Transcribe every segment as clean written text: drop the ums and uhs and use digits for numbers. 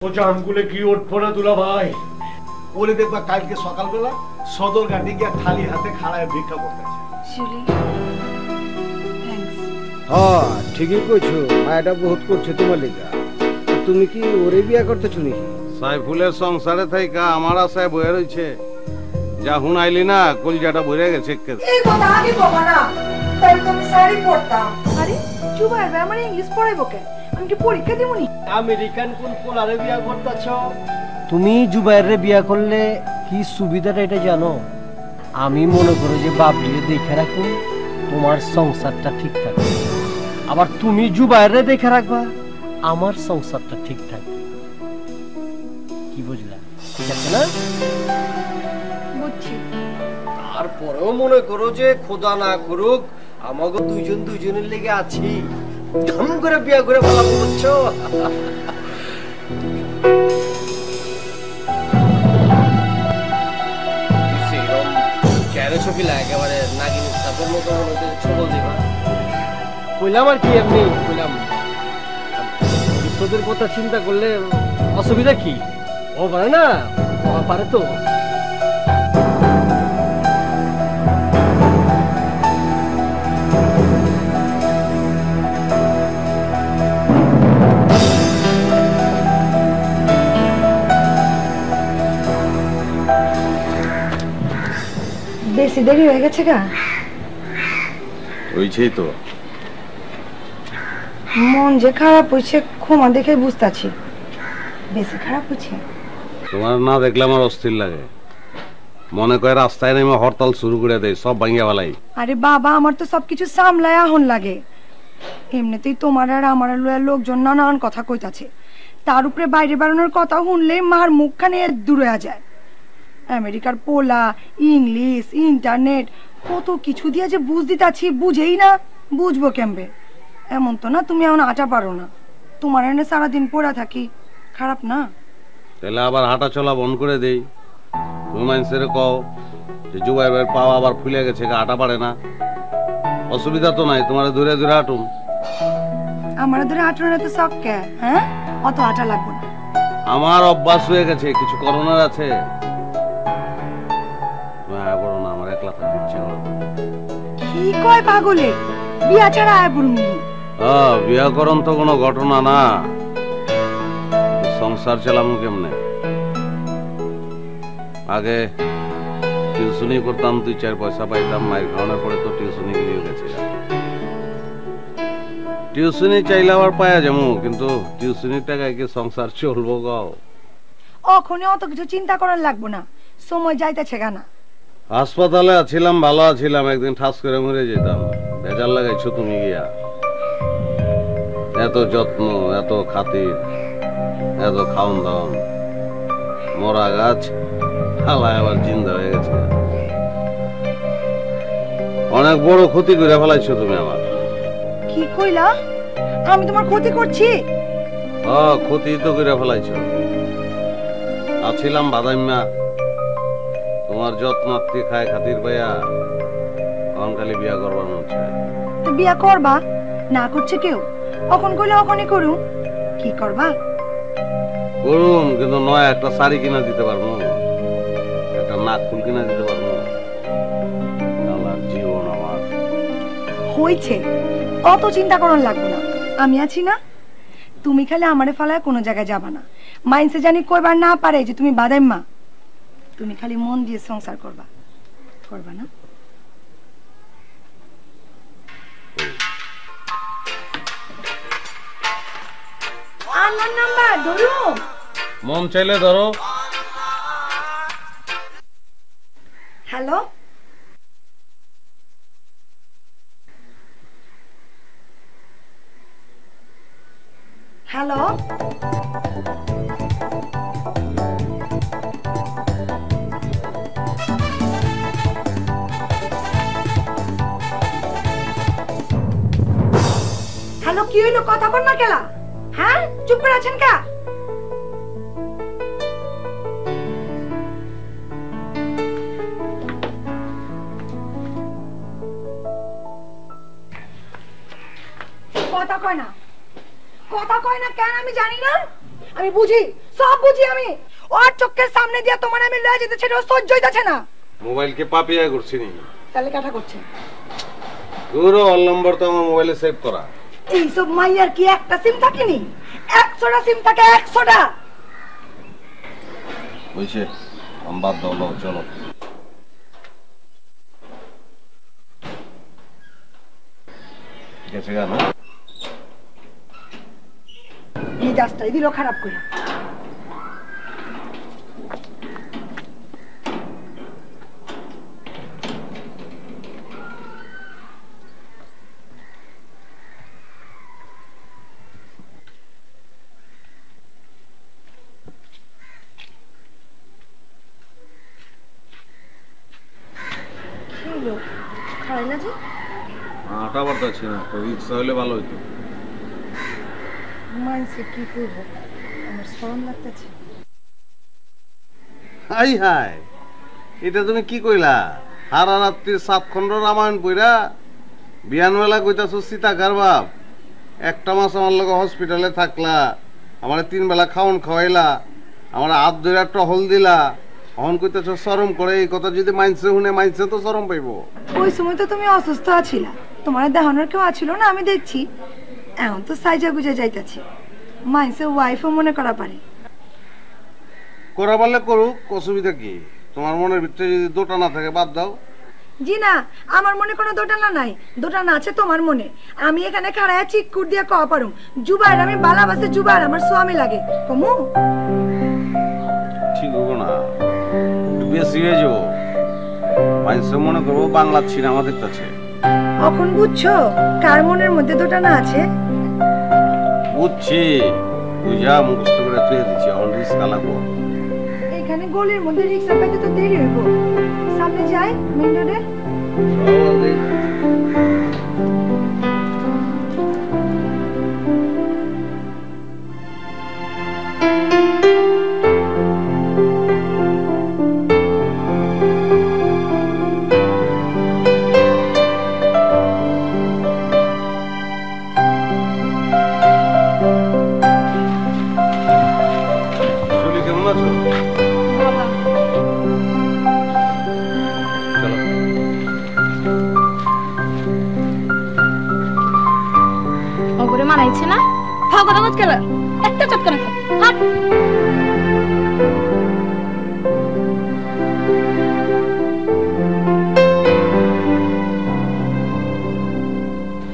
ও জানগুলে কি উঠবো না দুলা ভাই, ওরে দেখবা কালকে সকালবেলা সদর ঘাটে গিয়া খালি হাতে খাড়ায় ভিক্ষা করতেছে। হ্যাঁ ঠিকই কইছো, মায়াটা বহুত করছে তোমার লেগা। তুমি কি ওরে বিয়া করতেছো নাকি? সাইফুলের সংসারে থাইকা আমার আশায় বয়ে রয়েছে, যা হুনাইলি না কলজাটা ভরে গেছে। এই কথা আগে কবা না, তাই তো আমি শাড়ি পরতাম। আরে জুবাইর ভাই আমার ইংলিশ পড়াইবো কেন? আমি কি পরীক্ষা দিমুনি? আমেরিকান কোন পোলারে বিয়া করতেছো? তুমি জুবাইরে বিয়া করলে কি সুবিধাটা এটা জানো? আমি মনে করি যে বাবলিরে দেখে রাখুন, তোমার সংসারটা ঠিক থাকবে। আবার তুমি জুবাইরে দেখে রাখবা, আমার সংসারটা ঠিক থাকবে। কি বুঝলা? ঠিক আছে না? বুঝছি। তারপরেও মনে করো যে খোদা না করুক আমাকে দুইজনের লেগে আছি, ধাম করে বিয়া করে ভালো করছো। একেবারে নাগিনী সাপের মতো মনে হচ্ছে ছবল দিবা। কইলাম আর কি, এমনি কইলাম। ভবিষ্যতের কথা চিন্তা করলে অসুবিধা কি? ও পারে না, ও পারে তো। বেশি দেরি হয়ে গেছে গা? হইছেই তো। মন যে খারাপ হইছে ক্ষমা দেখে বুঝতাছি। বেশি খারাপ হইছে? তোমার না দেখলে আমার অস্থির লাগে, মনে করে রাস্তায় নেমে হরতাল শুরু করে দেয়, সব ভাঙিয়া ফেলাই। আরে বাবা, আমার তো সবকিছু সামলায় আহন লাগে। এমনিতেই তোমার আর আমার লয়ার লোকজন নানান কথা কইতাছে, তার উপরে বাইরে বেরোনোর কথা শুনলে মার মুখখানে দূরে যায়। আমেরিকার পোলা, ইংলিশ, ইন্টারনেট, কত কিছু দিয়ে যে বুঝ দিতাছি, বুঝেই না। বুঝবো কেমবে? এমন তো না তুমি এখন আটা পারো না। তোমার এনে সারাদিন পড়া থাকি, খারাপ না? তাহলে আবার হাঁটা চলা বন্ধ করে দেই। তুমি মানুষের কও যে জুবাইরের পা আবার ফুলে গেছে, হাঁটা পারে না। অসুবিধা তো নাই, তোমার দূরে দূরে হাঁটুন। আমার ধরে আটনে তো শখ কে? হ্যাঁ, অত আটা লাগবে না। আমার অভ্যাস হয়ে গেছে, কিছু করোনার আছে। আমার একলা থাকতে ইচ্ছে করে। কি কয় পাগলে? বিয়া ছাড়া আয় বুড়ি। বিয়া করন তো কোনো ঘটনা না, সংসার চালামু কেমনে? আগে টিউশনি করতাম, 2-4 পয়সা পাইতাম, মায়ের খাওয়ানোর পরে তো টিউশনি গিয়ে গেছে। টিউশনি চাইলে আবার পায়া যাবো, কিন্তু টিউশনির টাকায় কি সংসার চলবো গাও? ওখানে অত কিছু চিন্তা করার লাগবো না, সময় যাইতেছে গানা। হাসপাতালে আছিলাম, ভালো আছিলাম, একদিন ঠাস করে মরে যেতাম। ভেজাল লাগাইছো তুমি গিয়া। এত যত্ন, এত খাতির, এত খাওন দাওন, মরা গাছ হালায় আবার জিন্দা হয়ে গেছে। অনেক বড় ক্ষতি করে ফেলাইছো তুমি আমার। কি কইলা? আমি তোমার ক্ষতি করছি? ক্ষতি তো করে ফেলাইছো। আছিলাম বাদাইমা, তোমার যত্নার্থী খায় খাতির পাইয়া খালি বিয়া করবার মন চায়। তো বিয়া করবা না? করছে কেউ? অখন কইলে অখনই করু। কি করবা? করুম, কিন্তু নয় একটা শাড়ি কিনা দিতে পারবো, একটা নাক ফুল কিনা দিতে পারবো। জীবন আমার হইছে, অত চিন্তা করার লাগবে না। আমি আছি না? তুমি খালি আমারে ফালায় কোনো জায়গায় যাবা না। মাইন্সে জানি কইবার না পারে যে তুমি বাদাইম্মা। তুমি খালি মন দিয়ে সংসার করবা, করবা না? আন্নার নাম্বার ধরো। মন চাইলে ধরো। হ্যালো, হ্যালো, হ্যালো, কি হইলো? কথা বল না কেলা? হ্যাঁ, চুপ করে আছেন কা? কথা কয় না, কথা কয় না কেন আমি জানি না। আমি বুঝি, সব বুঝি আমি। ওর চোখের সামনে দিয়ে তোমার আমি লয়ে যেতে ছেড়ে সহ্য হইতাছে না। মোবাইলকে পাপিয়া করছি নি? তাহলে কাটা করছে। তোর অল নম্বর তো আমার মোবাইলে সেভ করা। এইসব মাইয়ার কি একটা সিম থাকেনি? 100টা সিম থাকে, 100টা। বুঝছে, আমি বাদ দাও, চলো। গেছে গা না? মেজাজটাই দিল খারাপ করে। আটা বাড়তাছি না, তো রিক্সা হলে ভালো হইতো। কি করবো, আমার শরম লাগতেছে। হাই হাই, এটা তুমি কি কইলা? সারা রাত্রি 7 খন্ড রামায়ণ পইরা বিয়ান বেলা কইতাছো সীতাকার বাপ। একটা মাস আমার লগে হসপিটালে থাকলা, আমার 3 বেলা খাওন খাওয়াইলা, আমার হাত ধরে টহল দিলা, এখন কইতাছো শরম করে। এই কথা যদি মাইনছে শুনে, মাইনছে তো শরম পাইবো। ওই সময় তো তুমি অসুস্থ আছিলা, তোমার দেখানোর কেউ আছিল না, আমি দেখছি। এখন তো সাইজা গুজে যাইতাছি, মাইনসে ওয়াইফও মনে করা পারে। করা পারলে করুক, অসুবিধা কি? তোমার মনের ভিতরে যদি দোটা না থাকে বাদ দাও। জি না, আমার মনে কোনো দোটানা নাই, দোটানা আছে তোমার মনে। আমি এখানে খাড়ায় চিকুর দিয়ে কওয়া পারুম, জুবাইর আমি বালাবাসে, জুবাইর আমার স্বামী লাগে। কমু ঠিক হবো না, একটু বেশি হয়ে যাবো। মাইনসে মনে করবো বাংলা সিনেমা দেখতেছে। এখন বুঝছো কার মনের মধ্যে দোটানা আছে? বুঝছি, বুঝা মুখস্থ করে তুই দিচ্ছি, এখন রিস্কা লাগবো। এখানে গলির মধ্যে রিক্সা পেতে তো দেরি হইব। সামনে যাই মেইন রোডে। কেমন আছো? মানাইছে না? খাও কথা মত খেলা একটা চটকানা খাও। হাট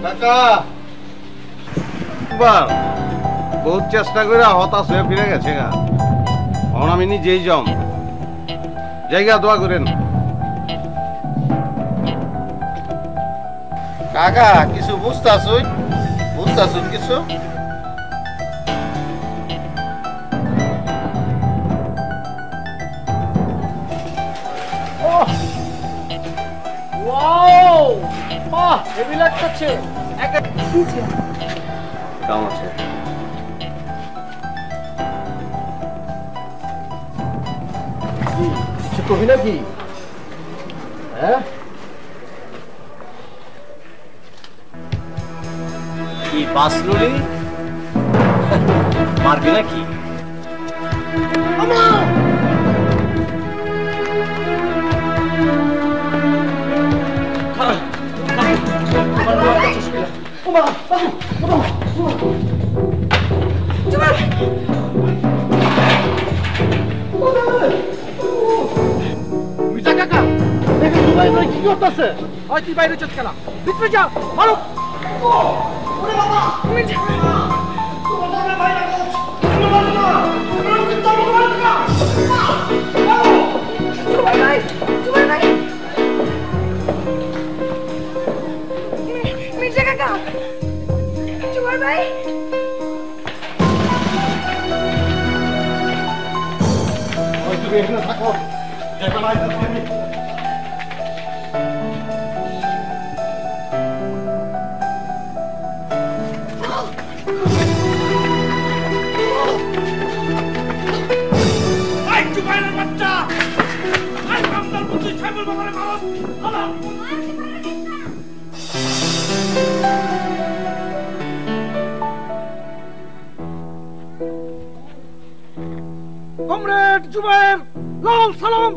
কাকা বহুত চেষ্টা করে হতাশ হয়ে ফিরে গেছে গা। এখন আমি নিজেই যাম, জায়গা দোয়া করেন। কাকা কিছু বুঝতাছুই কিছু? কেমন আছে? কবি নাকি? হ্যাঁ, কি বাসলুলি মারবি নাকি? কি করতেছে? তুই বাইরে চল, খেলা ভিতরে যা, মারো। মির্জা কাকা, জুবাইর ভাই, তুমি এখানে থাকো, যেটা লাইতেছি আমি। কমরেড জুবায়ের, লাল সালাম।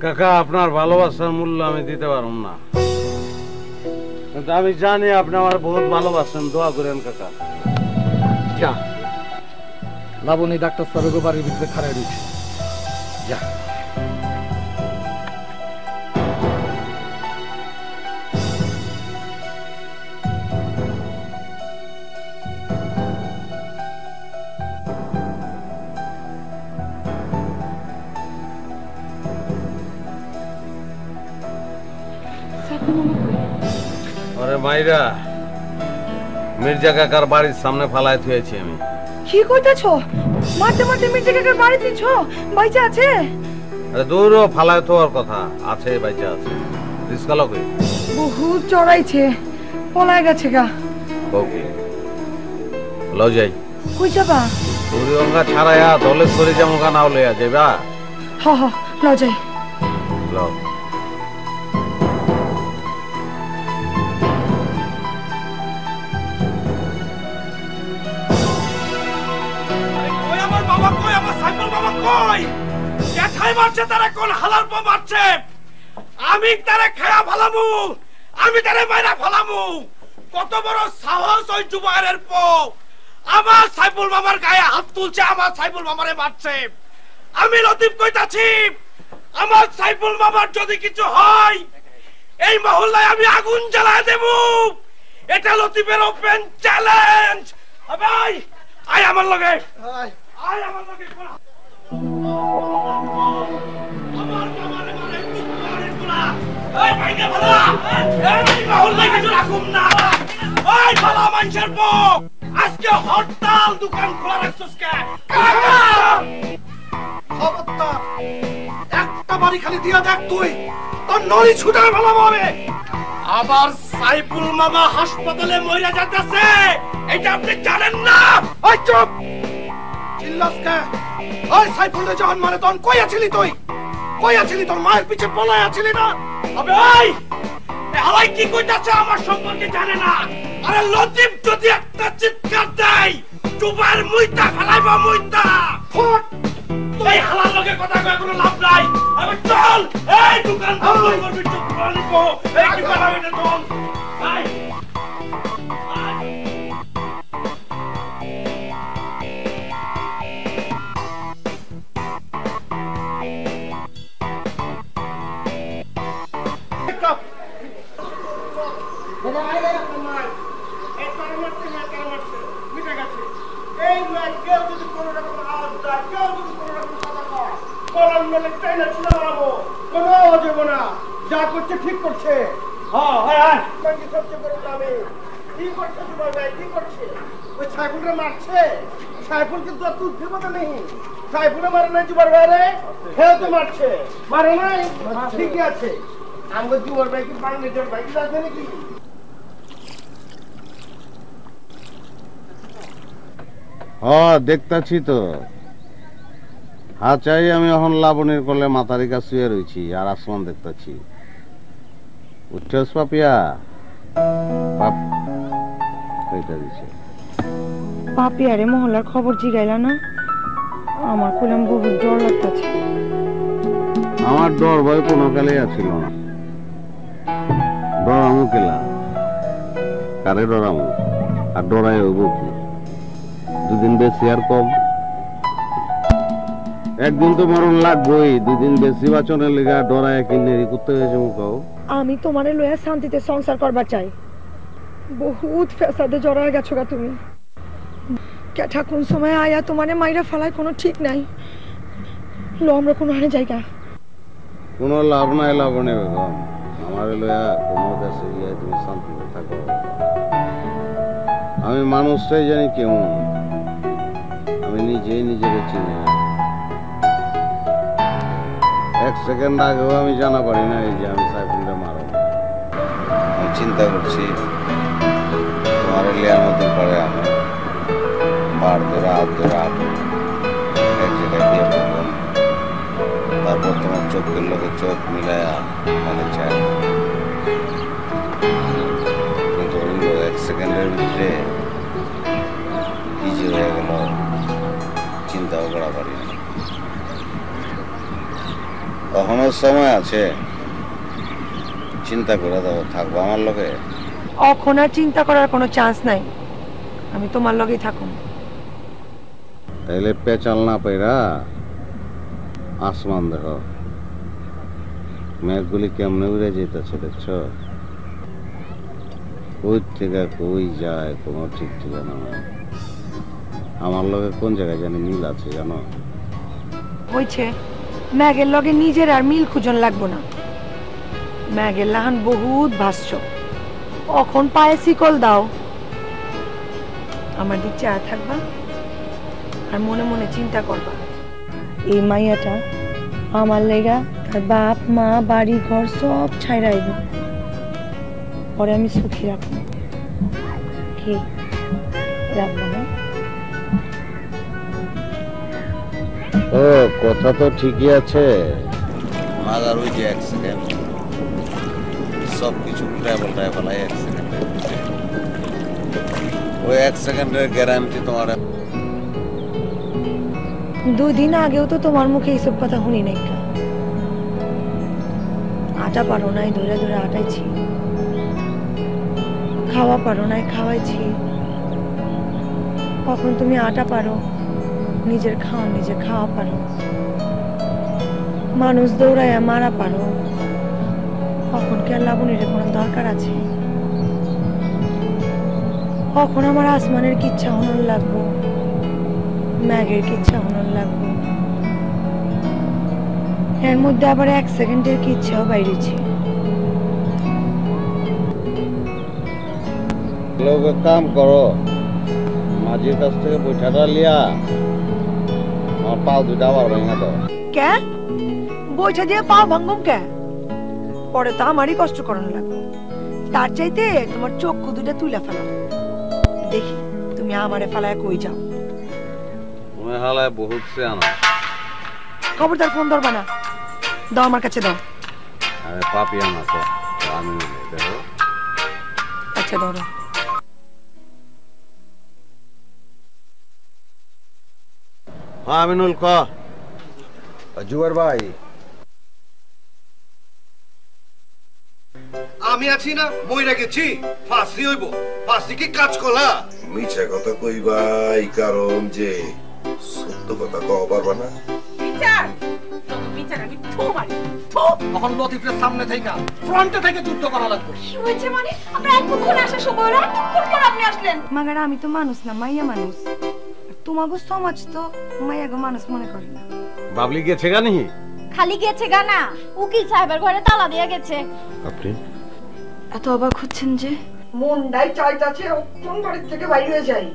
কাকা, আপনার ভালোবাসার মূল্য আমি দিতে পারব না, কিন্তু আমি জানি আপনি আমার বহুত ভালোবাসেন। দোয়া করেন কাকা। যা, লাবণী ডাক্তার সাহেবের বাড়ির ভিতরে খাড়াই রয়েছে, যা। আরে মাইরা, মির্জা কাকার বাড়ির সামনে ফালায় থুয়েছি আমি। কি কইতাছো? মারতে মারতে মির্জা কাকার বাড়ি দিচ্ছ? বাইচা আছে? আরে দূরও ফালায় থোয়ার কথা আছে, বাইচা আছে। রিস্কালো কই? বহুত চড়াইছে, পলায় গেছে গা। ওকে, লও যাই। কই যাবা? সূর্যগঙ্গা ছাড়াইয়া দলেশ্বরী যেমন নাও লইয়া যাইবা। হ হ, লও যাই। লও। আমি তারে খায়া ফেলামু, আমি তারে মাইরা ফেলামু। কত বড় সাহস ওই জুবায়ের পো! আমার সাইফুল মামার গায়ে হাত তুলছে, আমার সাইফুল মামারে মারছে। আমি লতিফ কইতাছি, আমার সাইফুল মামার যদি কিছু হয়, এই মহল্লায় আমি আগুন জ্বালায় দেব। এটা লতিফের ওপেন চ্যালেঞ্জ। ভাই, আয় আমার লগে, আয় আমার লগে। আমার মামারে মারে কুকুরের গুলা। এই ভাইকে ভালা, এই মহল্লায় কিছু রাখুম না। ওই ভালা মানুষের বউ, আজকে হরতাল, দোকান খোলা রাখছস কে? খবরদার, একটা বাড়ি খালি দিয়া দেখ তুই, তোর নলি ছুটার ভালো হবে। আবার সাইফুল মামা হাসপাতালে মইরা যাইতাছে, এটা আপনি জানেন না? ওই চুপ, চিল্লাস কে? ওই সাইফুলরে যখন মারে তখন কই আছিলি তুই? কই আছিলি? তোর মায়ের পিছে পলায় আছিলি না? আবে ওই হালাই কি কইতাছে আমার সম্পর্কে জানে না। আরে লতিফ যদি একটা চিৎকার দেয়, জুবায়ের মুইতা ফেলাইবা, মুইতা। ফুট! এই হালার লগে কথা কয় কোনো লাভ নাই। আবে চল, এই দোকান বন্ধ করবি, চুপ করে নিবো। এই কি পারাবে না চল। আয় আয়। যা করছে ঠিক করছে। কি করছে তোমার ভাই? কি করছে? ওই সাইফুলরে মারছে। সাইফুল কিন্তু আর তুই ফেরত নেই। সাইফুলে মারে নাই জুবার ভাইরে, খেয়ে তো মারছে। মারে নাই, ঠিকই আছে। আমার জুবার ভাই কি বাংলাদেশের ভাই কি আছে নাকি? দেখতাছি তো। হ্যাঁ, চাই আমি এখন লাবণীর কোলে মাতারি কাছে শুয়ে রয়েছি আর আসমান দেখতাছি। উঠছস পাপিয়া? পাপ কইটা দিছে। পাপিয়ারে মহল্লার খবর জিগাইলা না? আমার কইলাম বহুত ডর লাগতাছে। আমার ডর ভয় কোনো কালেই আছিল না। ডরামু কেলা? কারে ডরামু? আর ডরাই হইব কি? দুদিন বেশি আর কম? একদিন তো মরণ লাগবই। দুদিন বেশি বাঁচনের লেগা ডরায় কিনে করতে হয়েছে মুখাও। আমি তোমারে লইয়া শান্তিতে সংসার করবার চাই। বহুত ফেসাদে জড়ায় গেছো গা তুমি। কেঠা কোন সময় আয়া তোমারে মাইরা ফেলায় কোনো ঠিক নাই। লো আমরা কোনো হানে জায়গা। কোনো লাভ নাই লাবণী বেগম। আমার লইয়া কোনো দেশে গিয়ে তুমি শান্তিতে থাকো। আমি মানুষটাই জানি কেমন। আমি নিজেই নিজেকে চিনি। এক সেকেন্ড আগেও আমি জানা পারি না এই যে আমি সাইফুলটা মারব। আমি চিন্তা করছি তোমার লিয়ার মধ্যে পরে আমি বার ধরে হাত ধরে হাত এক জায়গায় বিয়ে করবো। তারপর তোমার চোখের লোকে চোখ মিলায়া মানে চাই। কিন্তু এক সেকেন্ডের ভিতরে যে হয়ে গেল চিন্তাও করা পারি না। এখনো সময় আছে, চিন্তা করে দাও, থাকবো আমার লগে। এখন আর চিন্তা করার কোনো চান্স নাই, আমি তোমার লগেই থাকুম। তাইলে পেঁচাল না পাইরা আসমান দেখো, মেঘগুলি কেমনে উড়ে যেতেছে দেখছো? কই থেকে কই যায় কোনো ঠিক ঠিকানা নাই। আমার লগে কোন জায়গায় জানি মিল আছে জানো? হইছে, ম্যাগের লগে নিজের আর মিল খুঁজন লাগবো না। ম্যাগের লাহান বহুত ভাষ্য, অখন পায়ে শিকল দাও, আমার দিক চেয়ে থাকবা আর মনে মনে চিন্তা করবা এই মাইয়াটা আমার লেগা তার বাপ মা বাড়ি ঘর সব ছাইরা আইব, পরে আমি সুখী রাখবো। কি রাখবো না? ও কথা তো ঠিকই আছে, মাগার ওই যে অ্যাক্সিডেন্ট সব কিছু ট্রাভেলটায় ফেলাই অ্যাক্সিডেন্টে, ওই 1 সেকেন্ডের গ্যারান্টি তোমার। 2 দিন আগেও তো তোমার মুখে এইসব কথা শুনি নাই। আটা পারো নাই ধরে ধরে আটাইছি, খাওয়া পারো নাই খাওয়াইছি, কখন তুমি আটা পারো, নিজের খাওয়া নিজে খাওয়া পারো, মানুষ দৌড়াইয়া মারা পারো, কখন কি আর লাবণীর কোনো দরকার আছে? কখন আমার আসমানের কিচ্ছা হনন লাগবো, ম্যাগের কিচ্ছা হনন লাগবো, এর মধ্যে আবার 1 সেকেন্ডের কিচ্ছাও বাইরেছি। লোক কাম করো, মাঝির কাছ থেকে বৈঠাটা লিয়া আমার পাও দুটা আবার ভেঙে দাও। কে বইটা দিয়ে পাও ভাঙ্গম কে? পরে তো আমারই কষ্ট করানো লাগবে, তার চাইতে তোমার চক্ষু দুটা তুলে ফেলাম, দেখি তুমি আমারে ফেলায় কই যাও। তুমি হালায় বহুত সে আনো। খবরদার ফোন ধরবা না, দাও আমার কাছে দাও। আরে পাপি আনা তো আমি দেখো। আচ্ছা ধরো। হ্যাঁ আমিনুল ক। জুয়ার ভাই, আমি আছি না, মইরা গেছি, ফাঁসি হইব। ফাঁসি কি কাজ কলা? মিছা কথা কইবা এই কারণ যে সত্য কথা কও পারবা না। তখন লতিফের সামনে থেকে ফ্রন্টে থেকে যুদ্ধ করা লাগবে। কি হয়েছে মানে? আমরা এতক্ষণ আসার সময় হলো, এতক্ষণ পর আপনি আসলেন। মাগারা আমি তো মানুষ না, মাইয়া মানুষ। তোমাগো সমাজ তো মাইয়াগো মানুষ মনে করে না। বাবলি গেছে গানি? খালি গেছে গানা, উকিল সাহেবের ঘরে তালা দিয়ে গেছে। আপনি এত অবাক হচ্ছেন যে? মনটাই চাইতাছে কোন বাড়ির থেকে বাইরে হয়ে যাই।